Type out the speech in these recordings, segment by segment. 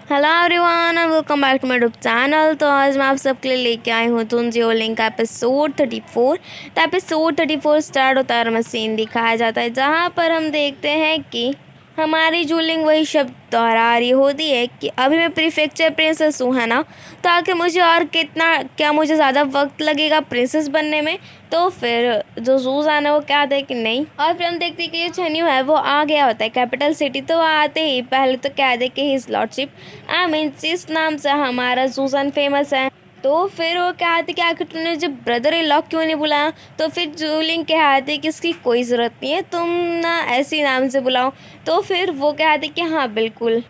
Hello everyone and welcome back to my YouTube channel. तो आज मैं आप सबके लिए लेके आई हूँ तुंजियो लिंक का एपिसोड 34। तो एपिसोड 34 स्टार्ट होता है और हमें सीन दिखाया जाता है जहाँ पर हम देखते हैं कि हमारी जूलिंग वही शब्द दोहरा रही होती है कि अभी मैं प्रीफेक्चर प्रिंसेस हूँ, है ना। तो आगे मुझे और कितना क्या मुझे ज़्यादा वक्त लगेगा प्रिंसेस बनने में। तो फिर जो सूजान है वो कहते हैं कि नहीं, और फिर हम देखते हैं कि जो छन्यू है वो आ गया होता है कैपिटल सिटी। तो आते ही पहले तो कह दे कि हिज लॉर्डशिप आई मीन जिस नाम से हमारा सूजान फेमस है। तो फिर वो कहते कि आखिर तुमने जब ब्रदर इन लॉ क्यों नहीं बुलाया। तो फिर जूलिंग कहते कि इसकी कोई ज़रूरत नहीं है, तुम ना ऐसे ही नाम से बुलाओ। तो फिर वो कहते कि हाँ बिल्कुल।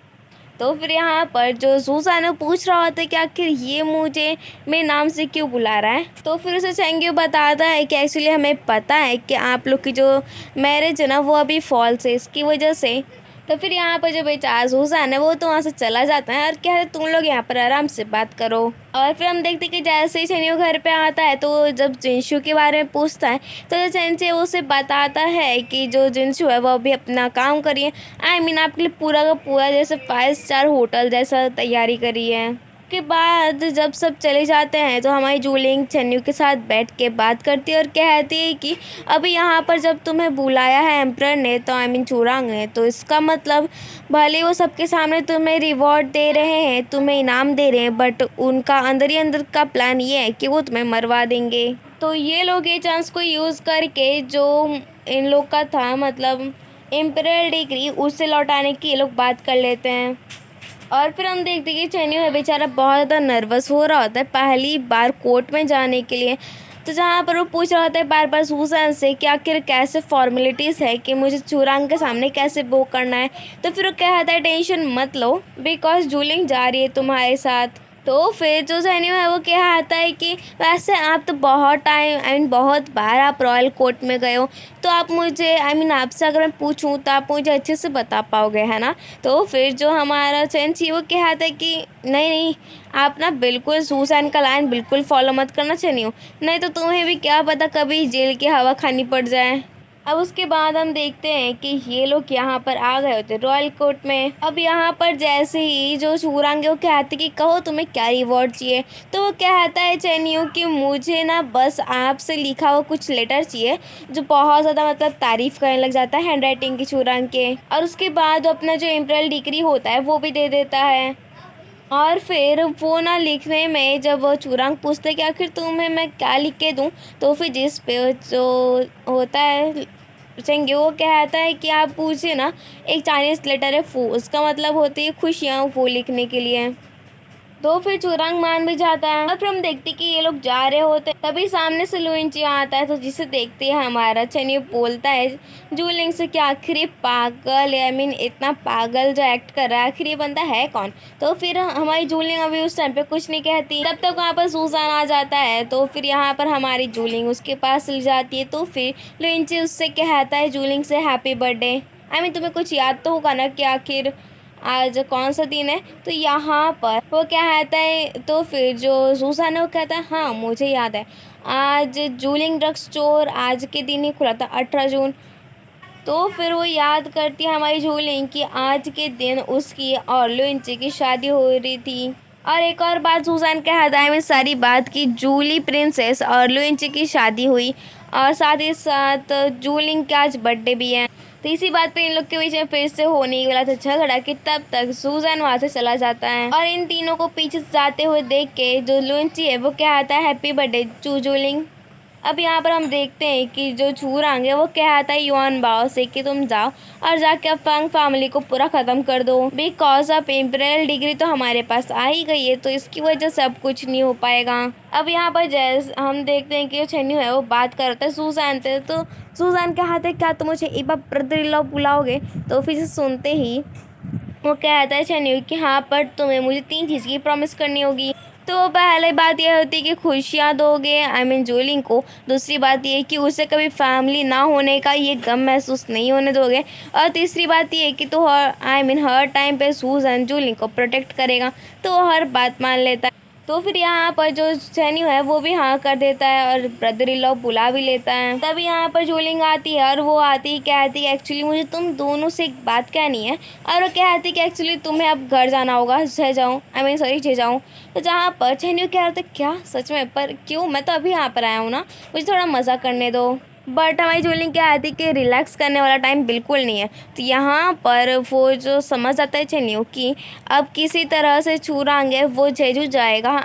तो फिर यहाँ पर जो सूजान पूछ रहा होता है कि आखिर ये मुझे मेरे नाम से क्यों बुला रहा है। तो फिर उसे चेंग्यू बताता है कि एक्चुअली हमें पता है कि आप लोग की जो मैरिज है ना वो अभी फॉल्स है, इसकी वजह से। तो फिर यहाँ पर जो बेचारा सूजान है वो तो वहाँ से चला जाता है और कहता है तुम लोग यहाँ पर आराम से बात करो। और फिर हम देखते हैं कि जैसे ही छेन्यू घर पे आता है तो जब जिनशु के बारे में पूछता है तो जो चेंचे उसे बताता है कि जो जिनशु है वो अभी अपना काम करिए। आई मीन आपके लिए पूरा का पूरा जैसे 5 स्टार होटल जैसा तैयारी करी है। के बाद जब सब चले जाते हैं तो हमारी जूलिंग छन्नू के साथ बैठ के बात करती है और कहती है कि अभी यहाँ पर जब तुम्हें बुलाया है एम्प्रर ने, तो आई मीन चूरांग ने, तो इसका मतलब भले वो सबके सामने तुम्हें रिवॉर्ड दे रहे हैं, तुम्हें इनाम दे रहे हैं, बट उनका अंदर ही अंदर का प्लान ये है कि वो तुम्हें मरवा देंगे। तो ये लोग ये चांस को यूज़ करके जो इन लोग का था मतलब इम्पीरियल डिग्री उससे लौटाने की ये लोग बात कर लेते हैं। और फिर हम देखते हैं कि छेन्यू है बेचारा बहुत ज़्यादा नर्वस हो रहा होता है पहली बार कोर्ट में जाने के लिए। तो जहाँ पर वो पूछ रहा होता है बार बार सूजान से कि आखिर कैसे फॉर्मेलिटीज़ है कि मुझे चूरांग के सामने कैसे वो करना है। तो फिर वो कहता है टेंशन मत लो बिकॉज जूलिंग जा रही है तुम्हारे साथ। तो फिर जो छेन्यू है वो कहता है कि वैसे आप तो बहुत टाइम आई मीन बहुत बार आप रॉयल कोर्ट में गए हो, तो आप मुझे आई मीन आपसे अगर मैं पूछूं तो आप मुझे अच्छे से बता पाओगे, है ना। तो फिर जो हमारा चेंची वो कहता है कि नहीं नहीं, आप ना बिल्कुल सूजान का लाइन बिल्कुल फॉलो मत करना चाहिए, नहीं तो तुम्हें भी क्या पता कभी जेल की हवा खानी पड़ जाए। अब उसके बाद हम देखते हैं कि ये लोग यहाँ पर आ गए होते रॉयल कोर्ट में। अब यहाँ पर जैसे ही जो चूरांगे वो कहते कि कहो तुम्हें क्या रिवॉर्ड चाहिए। तो वो कहता है चेन्यू कि मुझे ना बस आपसे लिखा हुआ कुछ लेटर चाहिए, जो बहुत ज़्यादा मतलब तारीफ करने लग जाता है हैंड राइटिंग की चूरांग के। और उसके बाद वो अपना जो इम्पीरियल डिग्री होता है वो भी दे देता है। और फिर वो ना लिखने में जब वो चूरांग पूछते कि आखिर तुम्हें मैं क्या लिख के दूँ, तो फिर जिस पे जो होता है चेंगे वो कहता है कि आप पूछे ना एक चाइनीज़ लेटर है फू, उसका मतलब होती है खुशियाँ, फू लिखने के लिए। तो फिर चुरंग मान भी जाता है और फिर हम देखते कि ये लोग जा रहे होते हैं। तभी सामने से लुइंची आता है, तो जिसे देखते हैं हमारा छेन्यू बोलता है जूलिंग से कि आखिर ये पागल आई मीन इतना पागल जो एक्ट कर रहा है आखिर ये बंदा है कौन। तो फिर हमारी जूलिंग अभी उस टाइम पे कुछ नहीं कहती, तब तक वहाँ पर सूजान आ जाता है। तो फिर यहाँ पर हमारी जूलिंग उसके पास चली जाती है। तो फिर लुइंची उससे कहता है जूलिंग से हैप्पी बर्थडे। आई मीन तुम्हें कुछ याद तो होगा ना कि आखिर आज कौन सा दिन है। तो यहाँ पर वो क्या कहता है, तो फिर जो सूजान है वो कहता है हाँ मुझे याद है, आज जूलिंग ड्रग स्टोर आज के दिन ही खुला था 18 जून। तो फिर वो याद करती है हमारी जूलिंग कि आज के दिन उसकी और लुइंची की शादी हो रही थी। और एक और बात सूजान कहता है मैं सारी बात की जूली प्रिंसेस और लुइंची की शादी हुई, और साथ ही साथ जूलिंग का आज बर्थडे भी है। तो इसी बात पे इन लोग के बीच में फिर से होने वाला था झगड़ा कि तब तक सूजान वहाँ से चला जाता है और इन तीनों को पीछे से जाते हुए देख के जो लुइंची है वो कहता है हैप्पी बर्थडे जूलिंग। अब यहाँ पर हम देखते हैं कि जो चूरांग है वो कहता है युआन बाओ से कि तुम जाओ और जाके फंग फैमिली को पूरा ख़त्म कर दो, बिकॉज ऑफ इम्पीरियल डिग्री तो हमारे पास आ ही गई है, तो इसकी वजह से अब कुछ नहीं हो पाएगा। अब यहाँ पर जैसे हम देखते हैं कि जो छेन्यू है वो बात करता है सूजान से। तो सूजान कहते हैं क्या तुम मुझे एक बार ब्रदर इन लॉ बुलाओगे। तो फिर से सुनते ही वो कहता है छेन्यू कि हाँ पर तुम्हें मुझे 3 चीज़ की प्रॉमिस करनी होगी। तो पहले बात यह होती है कि खुशियाँ दोगे आई मीन जूलिंग को, दूसरी बात ये है कि उसे कभी फैमिली ना होने का ये गम महसूस नहीं होने दोगे, और तीसरी बात ये है कि तो हर आई मीन हर टाइम पे सूजन जूलिंग को प्रोटेक्ट करेगा। तो वो हर बात मान लेता है। तो फिर यहाँ पर जो सैन्यू है वो भी हाँ कर देता है और ब्रदर इन लॉ बुला भी लेता है। तब यहाँ पर जूलिंग आती है और वो आती कहती है एक्चुअली मुझे तुम दोनों से एक बात कहनी है, और वो कहती कि एक्चुअली तुम्हें अब घर जाना होगा, जाऊँ सॉरी जाऊँ। तो जहाँ पर सैन्यू कह रहा था क्या सच में, पर क्यों, मैं तो अभी यहाँ पर आया हूँ ना, मुझे थोड़ा मज़ा करने दो। बट हमारी जूलिंग क्या आती कि रिलैक्स करने वाला टाइम बिल्कुल नहीं है। तो यहाँ पर वो जो समझ आता है चेन्यू कि अब किसी तरह से चूरांग है वो जेजू जाएगा,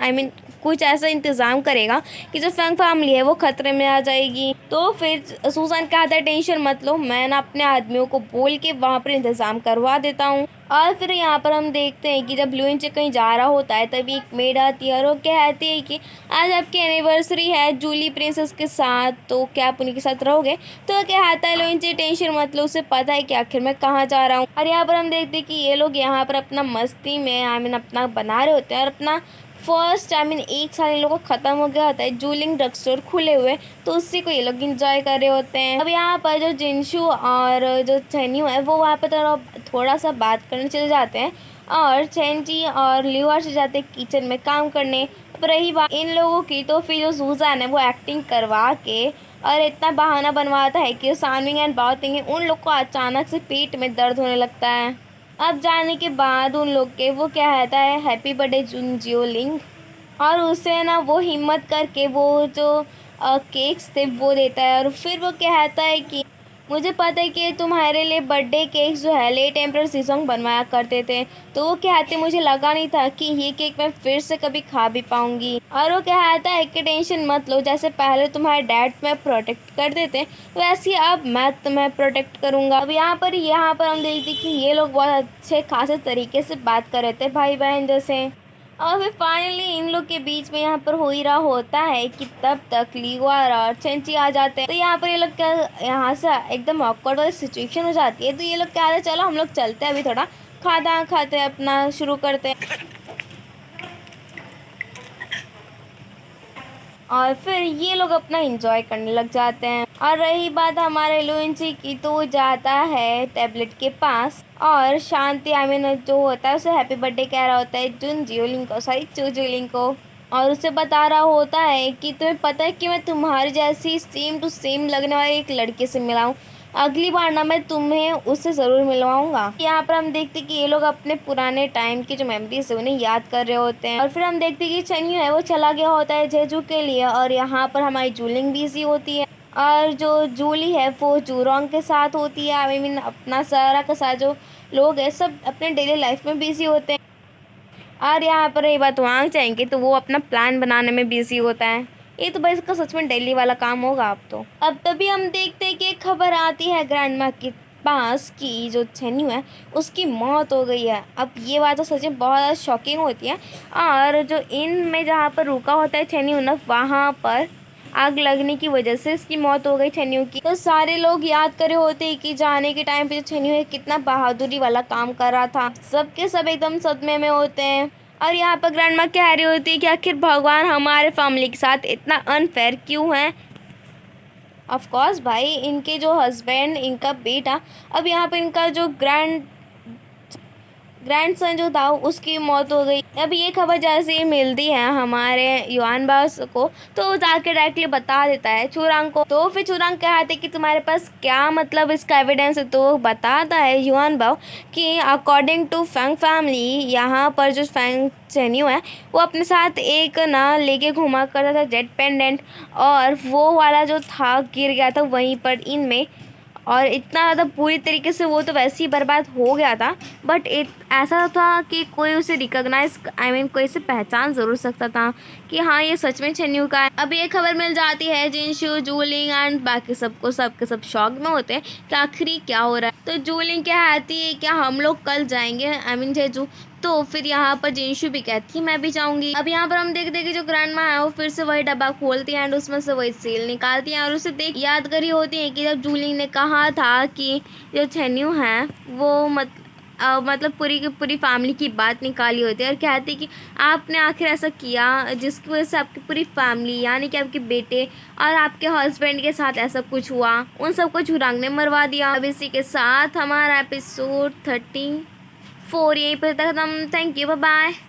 कुछ ऐसा इंतज़ाम करेगा कि जो फैंग फैमिली है वो खतरे में आ जाएगी। तो फिर सुसान कहता है टेंशन मत लो, मैं ना अपने आदमियों को बोल के वहाँ पर इंतज़ाम करवा देता हूँ। और फिर यहाँ पर हम देखते हैं कि जब लुइंचे कहीं जा रहा होता है तभी एक मेड आती है और वो कहती है कि आज आपकी एनिवर्सरी है जूली प्रिंसेस के साथ, तो क्या आप उन्हीं के साथ रहोगे। तो वो कहता है लुइंचे टेंशन मत लो, उसे पता है कि आखिर मैं कहाँ जा रहा हूँ। और यहाँ पर हम देखते हैं कि ये लोग यहाँ पर अपना मस्ती में अपना बना रहे होते हैं और अपना फर्स्ट एक साल इन लोगों का ख़त्म हो गया होता है जूलिंग ड्रग स्टोर खुले हुए, तो उसी को ये लोग इंजॉय कर रहे होते हैं। अब यहाँ पर जो जिनशू और जो चेन्यू है वो वहाँ पर थोड़ा सा बात करने चले जाते हैं और चेंजी और लिवर से जाते हैं किचन में काम करने। अब रही बात इन लोगों की, तो फिर जो सूजान है वो एक्टिंग करवा के और इतना बहाना बनवाता है कि सानविंग एंड बाओतिंग उन लोग को अचानक से पेट में दर्द होने लगता है। अब जाने के बाद उन लोग के वो क्या कहता है हैप्पी बर्थडे जुन जियोलिंग, और उसे ना वो हिम्मत करके वो जो केक्स थे वो देता है। और फिर वो कहता है कि मुझे पता है कि तुम्हारे लिए बर्थडे केक्स जो है लेट एम्परर सीजोंग बनवाया करते थे, तो वो कहते मुझे लगा नहीं था कि ये केक मैं फिर से कभी खा भी पाऊंगी। और वो कहता है कि टेंशन मत लो, जैसे पहले तुम्हारे डैड में प्रोटेक्ट कर देते वैसे अब मैं तुम्हें प्रोटेक्ट करूंगा। अब यहाँ पर हम देखते कि ये लोग बहुत अच्छे खासे तरीके से बात कर रहे थे भाई बहन जैसे। और फिर फाइनली इन लोग के बीच में यहाँ पर हो ही रहा होता है कि तब तक लीवार और चेंची आ जाते हैं। तो यहाँ पर ये लोग क्या यहाँ से एकदम ऑकवर्ड वाली सिचुएशन हो जाती है। तो ये लोग क्या है चलो हम लोग चलते हैं, अभी थोड़ा खाना खाते हैं अपना शुरू करते हैं। और फिर ये लोग अपना एंजॉय करने लग जाते हैं। और रही बात हमारे लुइंची की, तो वो जाता है टैबलेट के पास और शांति जो होता है उसे हैप्पी बर्थडे कह रहा होता है जुन जियोलिंग को, सॉरी चू जियोलिंग को, और उसे बता रहा होता है कि तुम्हें पता है कि मैं तुम्हारी जैसी सेम टू सेम लगने वाले एक लड़के से मिला हूँ, अगली बार ना मैं तुम्हें उससे ज़रूर मिलवाऊंगा। यहाँ पर हम देखते कि ये लोग अपने पुराने टाइम की जो मेमोरीज है उन्हें याद कर रहे होते हैं। और फिर हम देखते कि चेन्यू है वो चला गया होता है जेजू के लिए, और यहाँ पर हमारी जूलिंग बिजी होती है और जो जूली है वो जूरोंग के साथ होती है। अपना सारा का सारा जो लोग हैं सब अपने डेली लाइफ में बिजी होते हैं। और यहाँ पर ये बात वहाँ जाएंगे तो वो अपना प्लान बनाने में बिजी होता है। ये तो भाई इसका सच में डेली वाला काम होगा अब तो। अब तभी हम देखते हैं कि एक खबर आती है ग्रैंड माँ के पास कि जो चेन्यू है उसकी मौत हो गई है। अब ये बात तो सच में बहुत ज़्यादा शॉकिंग होती है। और जो इन में जहाँ पर रुका होता है चेन्यू ना, वहाँ पर आग लगने की वजह से इसकी मौत हो गई चेन्यू की। तो सारे लोग याद करे होते हैं कि जाने के टाइम पे जो चेन्यू है कितना बहादुरी वाला काम कर रहा था। सबके सब एकदम सदमे में होते हैं। और यहाँ पर ग्रैंड माँ कह रही होती है कि आखिर भगवान हमारे फैमिली के साथ इतना अनफेयर क्यों है। ऑफ कोर्स भाई इनके जो हस्बैंड, इनका बेटा, अब यहाँ पर इनका जो ग्रैंडसन जो था उसकी मौत हो गई। अब ये खबर जैसे ही मिलती है हमारे युआन बाओ को, तो वो जाके डायरेक्टली बता देता है चूरांग को। तो फिर चूरांग कहते कि तुम्हारे पास क्या मतलब इसका एविडेंस है। तो बताता है युआन बाओ कि अकॉर्डिंग टू फैंग फैमिली यहाँ पर जो फैंग चेन्यू है वो अपने साथ एक ना लेके घुमा करता था जेट पेंडेंट, और वो वाला जो था गिर गया था वहीं पर इनमें, और इतना ज़्यादा पूरी तरीके से वो तो वैसे ही बर्बाद हो गया था। बट ऐसा था कि कोई उसे रिकॉग्नाइज कोई इसे पहचान ज़रूर सकता था कि हाँ ये सच में चेन्यू का है। अब ये खबर मिल जाती है जिनशू, जूलिंग एंड बाकी सबको, सबके सब शॉक में होते हैं कि आखिरी क्या हो रहा है। तो जूलिंग क्या कहती है क्या हम लोग कल जाएंगे जेजू। तो फिर यहाँ पर जिनशू भी कहती है मैं भी जाऊंगी। अब यहाँ पर हम देखते कि जो ग्रैंड माँ है वो फिर से वही डब्बा खोलती है एंड उसमें से वही सील निकालती है, और उसे देख यादगारी होती है कि जब जूलिंग ने कहा था कि जो चेन्यू है वो मतलब पूरी की पूरी फैमिली की बात निकाली होती है, और कहती कि आपने आखिर ऐसा किया जिसकी वजह से आपकी पूरी फैमिली यानी कि आपके बेटे और आपके हस्बैंड के साथ ऐसा कुछ हुआ, उन सबको चूरांग ने मरवा दिया। अब इसी के साथ हमारा एपिसोड 34 यहीं पर तक खत्म। Thank you, bye bye.